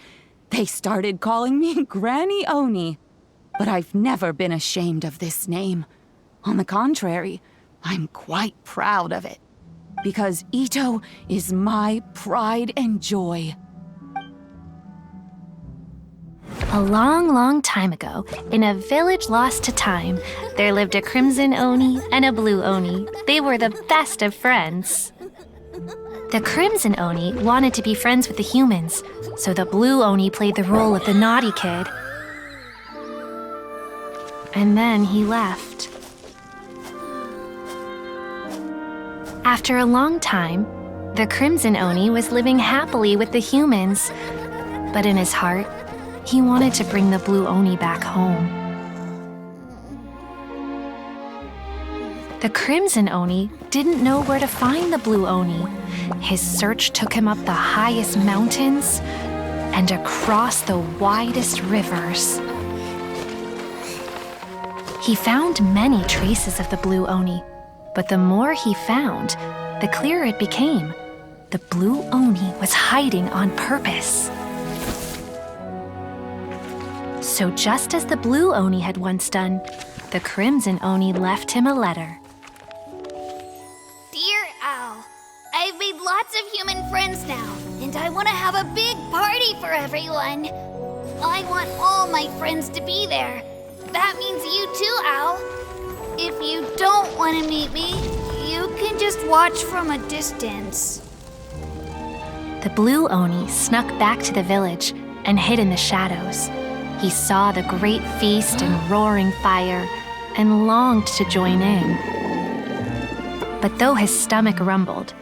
They started calling me Granny Oni. But I've never been ashamed of this name. On the contrary, I'm quite proud of it. Because Itto is my pride and joy. A long, long time ago, in a village lost to time, there lived a Crimson Oni and a Blue Oni. They were the best of friends. The Crimson Oni wanted to be friends with the humans, so the Blue Oni played the role of the naughty kid. And then he left. After a long time, the Crimson Oni was living happily with the humans, but in his heart, he wanted to bring the Blue Oni back home. The Crimson Oni didn't know where to find the Blue Oni. His search took him up the highest mountains and across the widest rivers. He found many traces of the Blue Oni, but the more he found, the clearer it became. The Blue Oni was hiding on purpose. So just as the Blue Oni had once done, the Crimson Oni left him a letter. Dear Owl, I've made lots of human friends now, and I want to have a big party for everyone. I want all my friends to be there. That means you too, Owl. If you don't want to meet me, you can just watch from a distance. The Blue Oni snuck back to the village and hid in the shadows. He saw the great feast and roaring fire and longed to join in. But though his stomach rumbled,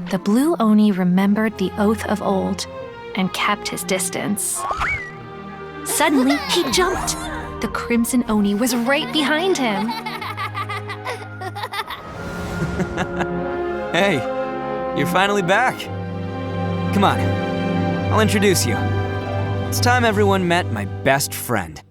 the Blue Oni remembered the oath of old and kept his distance. Suddenly, he jumped. The Crimson Oni was right behind him. Hey, you're finally back. Come on, I'll introduce you. It's time everyone met my best friend.